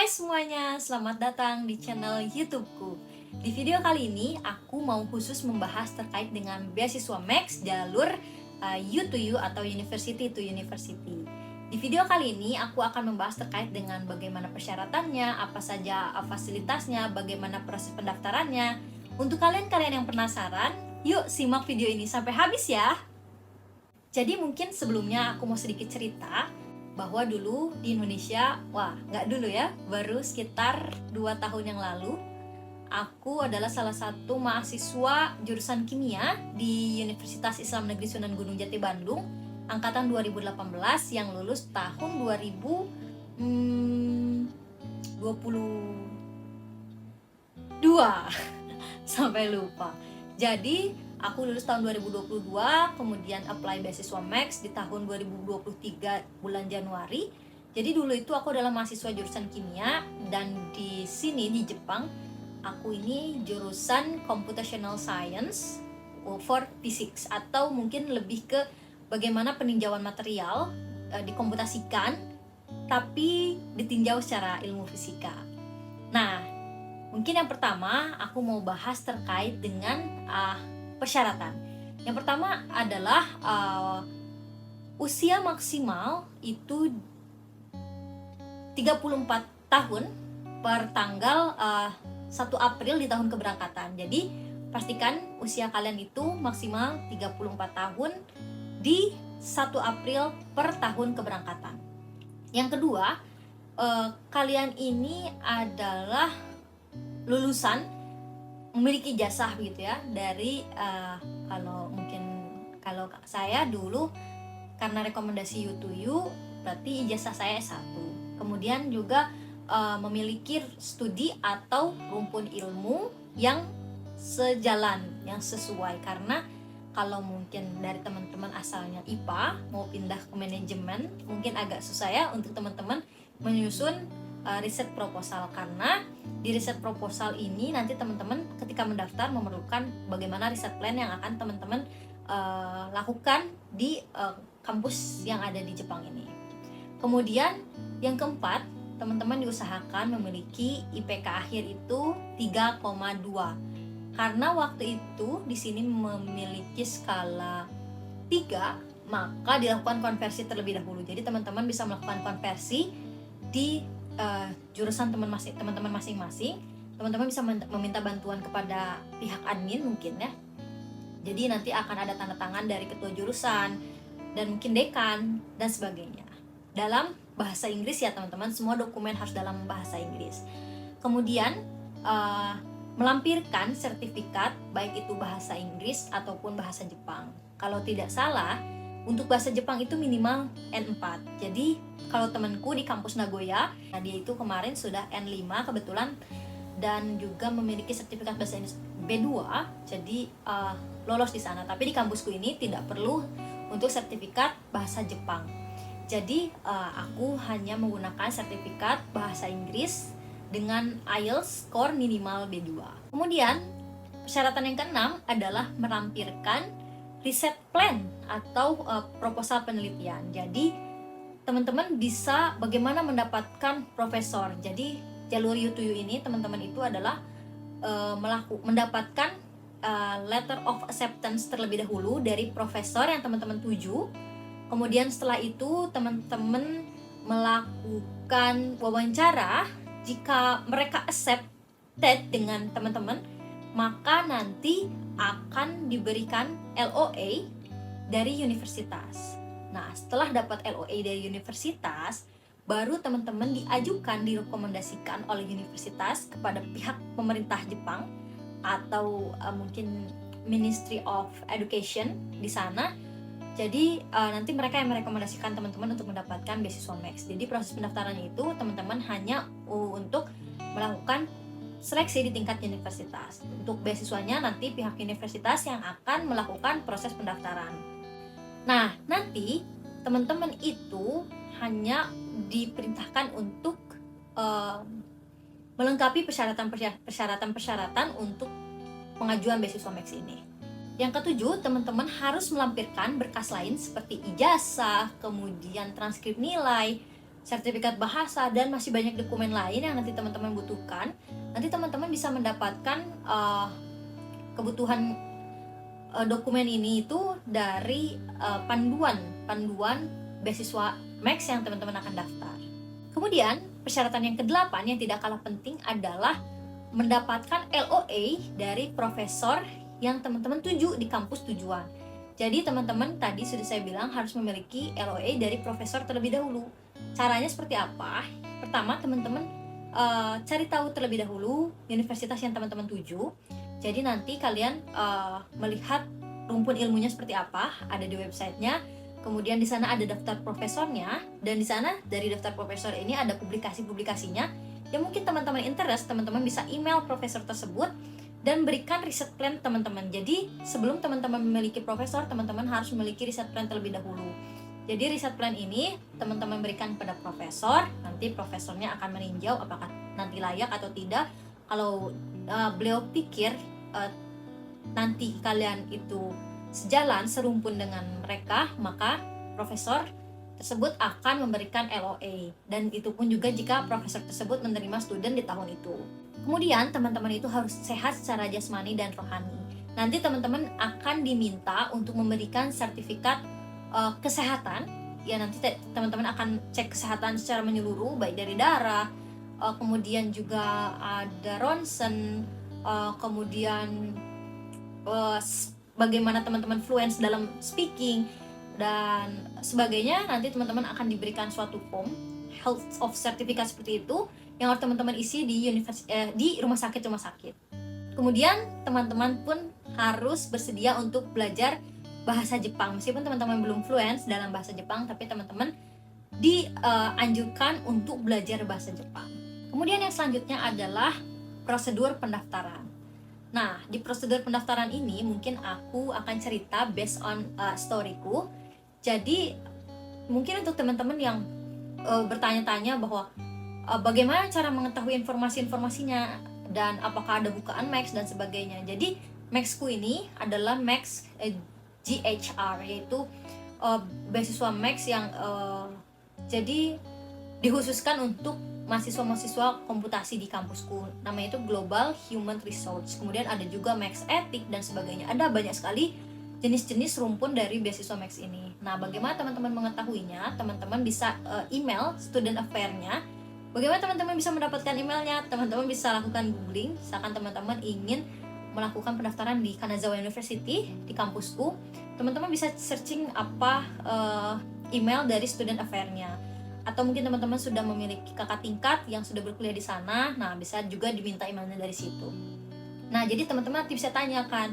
Hai semuanya, selamat datang di channel YouTubeku. Di video kali ini, aku mau khusus membahas terkait dengan beasiswa Max jalur U2U atau University to University. Di video kali ini, aku akan membahas terkait dengan bagaimana persyaratannya, apa saja fasilitasnya, bagaimana proses pendaftarannya. Untuk kalian-kalian yang penasaran, yuk simak video ini sampai habis ya. Jadi mungkin sebelumnya aku mau sedikit cerita bahwa dulu di Indonesia, nggak dulu ya, baru sekitar 2 tahun yang lalu, aku adalah salah satu mahasiswa jurusan kimia di Universitas Islam Negeri Sunan Gunung Jati Bandung, angkatan 2018 yang lulus tahun 2022 sampai lupa. Jadi aku lulus tahun 2022, kemudian apply beasiswa Max di tahun 2023 bulan Januari. Jadi dulu itu aku adalah mahasiswa jurusan kimia, dan di sini di Jepang aku ini jurusan computational science for physics, atau mungkin lebih ke bagaimana peninjauan material dikomputasikan tapi ditinjau secara ilmu fisika. Nah, mungkin yang pertama aku mau bahas terkait dengan persyaratan. Yang pertama adalah usia maksimal itu 34 tahun per tanggal 1 April di tahun keberangkatan. Jadi pastikan usia kalian itu maksimal 34 tahun di 1 April per tahun keberangkatan. Yang kedua, kalian ini adalah lulusan memiliki ijazah gitu ya dari kalau saya dulu karena rekomendasi U2U berarti ijazah saya S1. Kemudian juga memiliki studi atau rumpun ilmu yang sejalan, yang sesuai, karena kalau mungkin dari teman-teman asalnya IPA mau pindah ke manajemen mungkin agak susah ya untuk teman-teman menyusun riset proposal, karena di riset proposal ini nanti teman-teman ketika mendaftar memerlukan bagaimana riset plan yang akan teman-teman lakukan di kampus yang ada di Jepang ini. Kemudian yang keempat, teman-teman diusahakan memiliki IPK akhir itu 3,2, karena waktu itu di sini memiliki skala 3, maka dilakukan konversi terlebih dahulu. Jadi teman-teman bisa melakukan konversi di jurusan teman-teman masing-masing. Teman-teman bisa meminta bantuan kepada pihak admin mungkin ya. Jadi nanti akan ada tanda tangan dari ketua jurusan dan mungkin dekan dan sebagainya. Dalam bahasa Inggris ya teman-teman, semua dokumen harus dalam bahasa Inggris. Kemudian melampirkan sertifikat baik itu bahasa Inggris ataupun bahasa Jepang. Kalau tidak salah, untuk bahasa Jepang itu minimal N4. Jadi kalau temanku di kampus Nagoya, dia itu kemarin sudah N5 kebetulan, dan juga memiliki sertifikat bahasa Inggris B2, jadi lolos di sana. Tapi di kampusku ini tidak perlu untuk sertifikat bahasa Jepang. Jadi aku hanya menggunakan sertifikat bahasa Inggris dengan IELTS score minimal B2. Kemudian persyaratan yang keenam adalah melampirkan riset plan atau proposal penelitian. Jadi teman-teman bisa bagaimana mendapatkan profesor. Jadi jalur U2U ini teman-teman itu adalah mendapatkan letter of acceptance terlebih dahulu dari profesor yang teman-teman tuju. Kemudian setelah itu teman-teman melakukan wawancara. Jika mereka accepted dengan teman-teman, maka nanti akan diberikan LOA dari universitas. Nah, setelah dapat LOA dari universitas, baru teman-teman diajukan, direkomendasikan oleh universitas kepada pihak pemerintah Jepang atau mungkin Ministry of Education di sana. Jadi nanti mereka yang merekomendasikan teman-teman untuk mendapatkan beasiswa Max. Jadi proses pendaftarannya itu teman-teman hanya untuk melakukan seleksi di tingkat universitas. Untuk beasiswanya nanti pihak universitas yang akan melakukan proses pendaftaran. Nah, nanti teman-teman itu hanya diperintahkan untuk melengkapi persyaratan untuk pengajuan beasiswa Max ini. Yang ketujuh, teman-teman harus melampirkan berkas lain seperti ijazah, kemudian transkrip nilai, sertifikat bahasa, dan masih banyak dokumen lain yang nanti teman-teman butuhkan. Nanti teman-teman bisa mendapatkan kebutuhan dokumen ini itu dari panduan beasiswa Max yang teman-teman akan daftar. Kemudian persyaratan yang ke-8 yang tidak kalah penting adalah mendapatkan LOA dari profesor yang teman-teman tuju di kampus tujuan. Jadi teman-teman tadi sudah saya bilang harus memiliki LOA dari profesor terlebih dahulu. Caranya seperti apa? Pertama, teman-teman cari tahu terlebih dahulu universitas yang teman-teman tuju. Jadi nanti kalian melihat rumpun ilmunya seperti apa, ada di websitenya. Kemudian di sana ada daftar profesornya, dan di sana dari daftar profesor ini ada publikasi-publikasinya. Yang mungkin teman-teman interest, teman-teman bisa email profesor tersebut dan berikan riset plan teman-teman. Jadi sebelum teman-teman memiliki profesor, teman-teman harus memiliki riset plan terlebih dahulu. Jadi riset plan ini teman-teman berikan pada profesor, nanti profesornya akan meninjau apakah nanti layak atau tidak. Kalau beliau pikir nanti kalian itu sejalan, serumpun dengan mereka, maka profesor tersebut akan memberikan LOA, dan itu pun juga jika profesor tersebut menerima student di tahun itu. Kemudian teman-teman itu harus sehat secara jasmani dan rohani. Nanti teman-teman akan diminta untuk memberikan sertifikat kesehatan. Ya, nanti teman-teman akan cek kesehatan secara menyeluruh, baik dari darah, kemudian juga ada ronsen, kemudian bagaimana teman-teman fluence dalam speaking dan sebagainya. Nanti teman-teman akan diberikan suatu form health of certificate seperti itu yang harus teman-teman isi di rumah sakit. Kemudian teman-teman pun harus bersedia untuk belajar bahasa Jepang. Meskipun teman-teman belum fluence dalam bahasa Jepang, tapi teman-teman dianjurkan untuk belajar bahasa Jepang. Kemudian yang selanjutnya adalah prosedur pendaftaran. Nah, di prosedur pendaftaran ini mungkin aku akan cerita based on storyku. Jadi mungkin untuk teman-teman yang bertanya-tanya bahwa bagaimana cara mengetahui informasi-informasinya dan apakah ada bukaan Max dan sebagainya. Jadi Maxku ini adalah Max GHR, yaitu beasiswa Max yang jadi dikhususkan untuk mahasiswa-mahasiswa komputasi di kampusku. Namanya itu Global Human Resource. Kemudian ada juga Max Ethic dan sebagainya. Ada banyak sekali jenis-jenis rumpun dari beasiswa Max ini. Nah, bagaimana teman-teman mengetahuinya? Teman-teman bisa email student affair-nya. Bagaimana teman-teman bisa mendapatkan emailnya? Teman-teman bisa lakukan googling. Misalkan teman-teman ingin melakukan pendaftaran di Kanazawa University di kampusku, teman-teman bisa searching apa email dari student affair-nya. Atau mungkin teman-teman sudah memiliki kakak tingkat yang sudah berkuliah di sana, nah bisa juga diminta emailnya dari situ. Nah, jadi teman-teman nanti bisa tanyakan,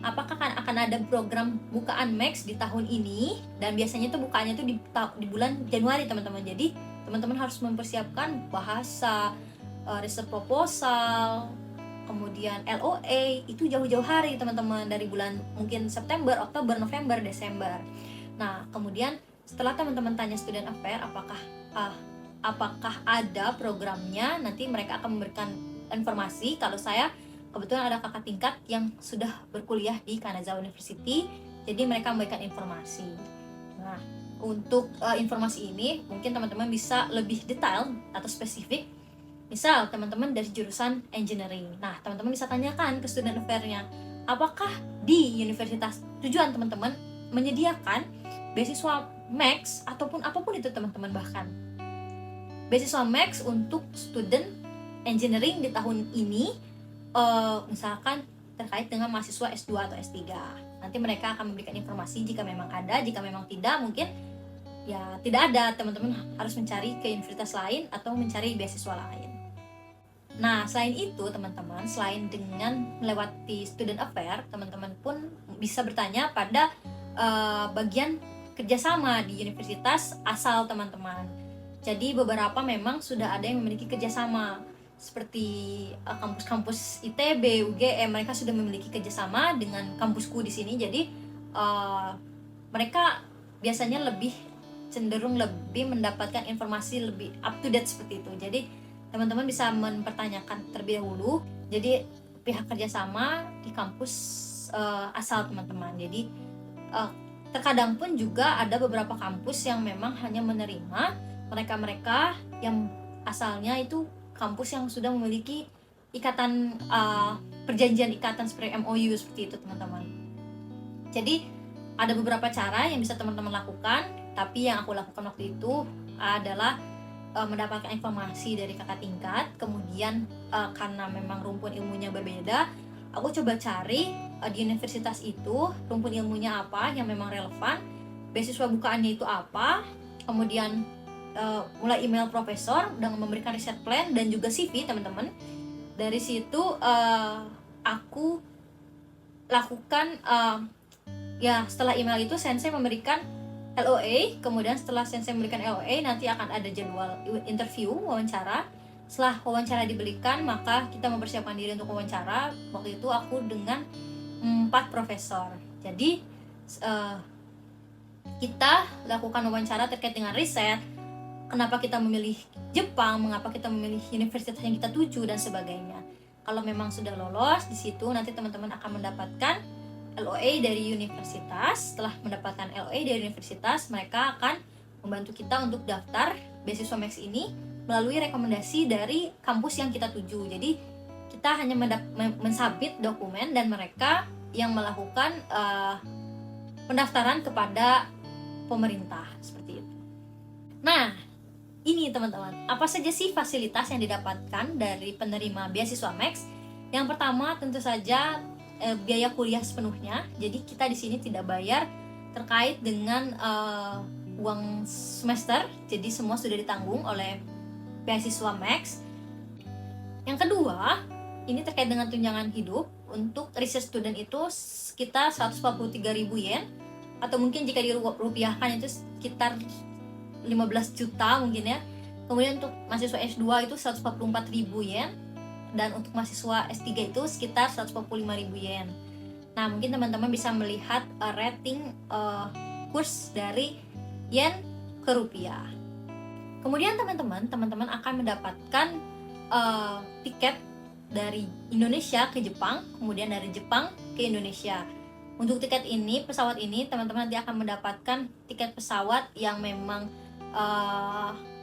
apakah akan ada program bukaan Max di tahun ini, dan biasanya itu bukaannya itu di bulan Januari, teman-teman. Jadi teman-teman harus mempersiapkan bahasa, riset proposal, kemudian LOA, itu jauh-jauh hari teman-teman, dari bulan mungkin September, Oktober, November, Desember. Nah, kemudian setelah teman-teman tanya student affair apakah ada programnya, nanti mereka akan memberikan informasi. Kalau saya kebetulan ada kakak tingkat yang sudah berkuliah di Kanazawa University, jadi mereka memberikan informasi. Nah, untuk informasi ini mungkin teman-teman bisa lebih detail atau spesifik. Misal teman-teman dari jurusan engineering, nah teman-teman bisa tanyakan ke student affair-nya, apakah di universitas tujuan teman-teman menyediakan beasiswa Max ataupun apapun itu teman-teman, bahkan beasiswa Max untuk student engineering di tahun ini, misalkan terkait dengan mahasiswa S2 atau S3. Nanti mereka akan memberikan informasi jika memang ada, jika memang tidak, mungkin ya tidak ada, teman-teman harus mencari ke universitas lain atau mencari beasiswa lain. Nah, selain itu teman-teman, selain dengan melewati student affair, teman-teman pun bisa bertanya pada bagian kerjasama di universitas asal teman-teman. Jadi beberapa memang sudah ada yang memiliki kerjasama, seperti kampus-kampus ITB, UGM, mereka sudah memiliki kerjasama dengan kampusku di sini. Jadi mereka biasanya cenderung lebih mendapatkan informasi lebih up to date seperti itu. Jadi teman-teman bisa mempertanyakan terlebih dahulu. Jadi pihak kerjasama di kampus asal teman-teman. Jadi terkadang pun juga ada beberapa kampus yang memang hanya menerima mereka-mereka yang asalnya itu kampus yang sudah memiliki ikatan perjanjian ikatan seperti MOU seperti itu teman-teman. Jadi ada beberapa cara yang bisa teman-teman lakukan, tapi yang aku lakukan waktu itu adalah mendapatkan informasi dari kakak tingkat. Kemudian karena memang rumpun ilmunya berbeda, aku coba cari di universitas itu rumpun ilmunya apa yang memang relevan, beasiswa bukaannya itu apa, kemudian mulai email profesor dengan memberikan riset plan dan juga CV teman-teman. Dari situ aku lakukan ya setelah email itu sensei memberikan LOA, kemudian setelah sensei memberikan LOA nanti akan ada jadwal interview, wawancara. Setelah wawancara diberikan, maka kita mempersiapkan diri untuk wawancara. Waktu itu aku dengan 4 profesor. Jadi kita lakukan wawancara terkait dengan riset, kenapa kita memilih Jepang, mengapa kita memilih universitas yang kita tuju dan sebagainya. Kalau memang sudah lolos di situ, nanti teman-teman akan mendapatkan LOA dari universitas. Setelah mendapatkan LOA dari universitas, mereka akan membantu kita untuk daftar beasiswa Max ini melalui rekomendasi dari kampus yang kita tuju. Jadi kita hanya mensubmit dokumen dan mereka yang melakukan pendaftaran kepada pemerintah seperti itu. Nah, ini teman-teman, apa saja sih fasilitas yang didapatkan dari penerima beasiswa Max? Yang pertama tentu saja biaya kuliah sepenuhnya. Jadi kita di sini tidak bayar terkait dengan uang semester. Jadi semua sudah ditanggung oleh beasiswa Max. Yang kedua, ini terkait dengan tunjangan hidup. Untuk research student itu sekitar 143.000 yen, atau mungkin jika dirupiahkan itu sekitar 15 juta mungkin ya. Kemudian untuk mahasiswa S2 itu 144.000 yen, dan untuk mahasiswa S3 itu sekitar 145.000 yen. Nah, mungkin teman-teman bisa melihat rating kurs dari yen ke rupiah. Kemudian teman-teman akan mendapatkan tiket dari Indonesia ke Jepang, kemudian dari Jepang ke Indonesia. Untuk tiket ini, pesawat ini, teman-teman nanti akan mendapatkan tiket pesawat yang memang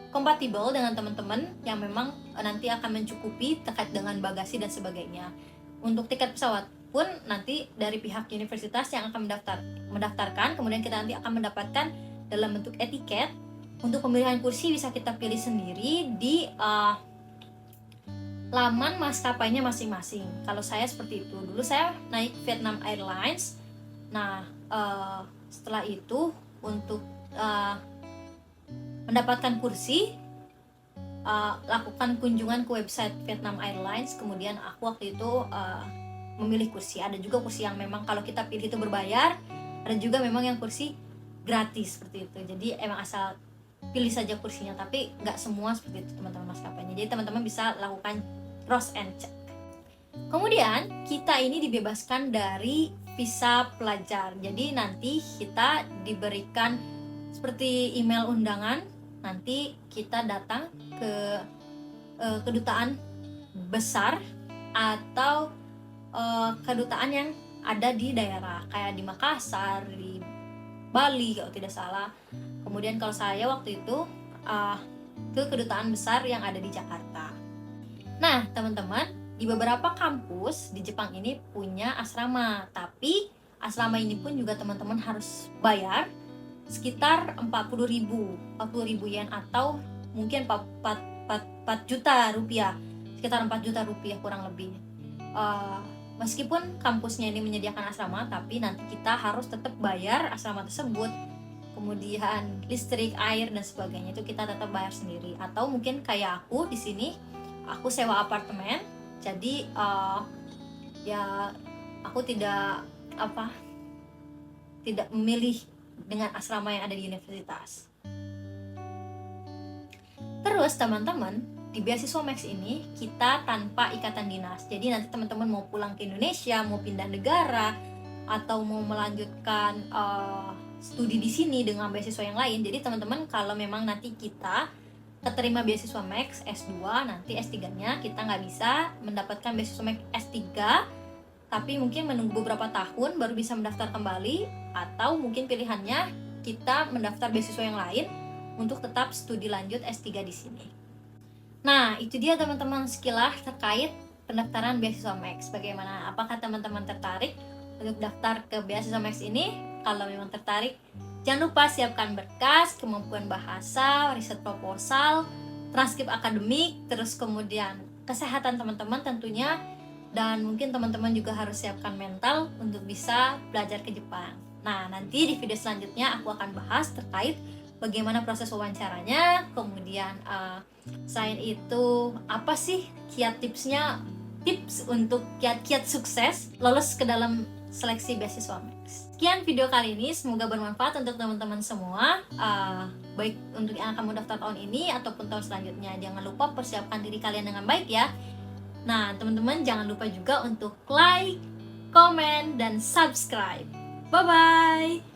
kompatibel dengan teman-teman, yang memang nanti akan mencukupi terkait dengan bagasi dan sebagainya. Untuk tiket pesawat pun nanti dari pihak universitas yang akan mendaftarkan, kemudian kita nanti akan mendapatkan dalam bentuk etiket. Untuk pemilihan kursi bisa kita pilih sendiri di laman maskapainya masing-masing. Kalau saya seperti itu, dulu saya naik Vietnam Airlines. Nah, setelah itu untuk mendapatkan kursi, lakukan kunjungan ke website Vietnam Airlines. Kemudian aku waktu itu memilih kursi. Ada juga kursi yang memang kalau kita pilih itu berbayar, ada juga memang yang kursi gratis seperti itu. Jadi emang asal pilih saja kursinya, tapi nggak semua seperti itu teman-teman maskapainya. Jadi teman-teman bisa lakukan cross and check. Kemudian kita ini dibebaskan dari visa pelajar. Jadi nanti kita diberikan seperti email undangan. Nanti kita datang ke kedutaan besar atau kedutaan yang ada di daerah, kayak di Makassar, di Bali kalau tidak salah. Kemudian kalau saya waktu itu ke kedutaan besar yang ada di Jakarta. Nah teman-teman, di beberapa kampus di Jepang ini punya asrama, tapi asrama ini pun juga teman-teman harus bayar sekitar 40.000 yen, atau mungkin 4 juta rupiah, sekitar 4 juta rupiah kurang lebih. Meskipun kampusnya ini menyediakan asrama, tapi nanti kita harus tetap bayar asrama tersebut. Kemudian listrik, air dan sebagainya itu kita tetap bayar sendiri. Atau mungkin kayak aku di sini, aku sewa apartemen. Jadi ya aku tidak memilih dengan asrama yang ada di universitas. Terus teman-teman, di beasiswa Max ini kita tanpa ikatan dinas. Jadi nanti teman-teman mau pulang ke Indonesia, mau pindah negara, atau mau melanjutkan studi di sini dengan beasiswa yang lain. Jadi teman-teman kalau memang nanti kita keterima beasiswa Max S2, nanti S3-nya kita nggak bisa mendapatkan beasiswa Max S3, tapi mungkin menunggu beberapa tahun baru bisa mendaftar kembali, atau mungkin pilihannya kita mendaftar beasiswa yang lain untuk tetap studi lanjut S3 di sini. Nah, itu dia teman-teman sekilas terkait pendaftaran beasiswa Max. Bagaimana? Apakah teman-teman tertarik untuk daftar ke beasiswa Max ini? Kalau memang tertarik, jangan lupa siapkan berkas, kemampuan bahasa, riset proposal, transkrip akademik, terus kemudian kesehatan teman-teman tentunya, dan mungkin teman-teman juga harus siapkan mental untuk bisa belajar ke Jepang. Nah, nanti di video selanjutnya aku akan bahas terkait bagaimana proses wawancaranya, kemudian selain itu apa sih kiat tipsnya, tips untuk kiat-kiat sukses lolos ke dalam seleksi beasiswa Max. Sekian video kali ini, semoga bermanfaat untuk teman-teman semua, baik untuk yang akan mendaftar tahun ini ataupun tahun selanjutnya. Jangan lupa persiapkan diri kalian dengan baik ya. Nah, teman-teman jangan lupa juga untuk like, comment, dan subscribe. Bye-bye!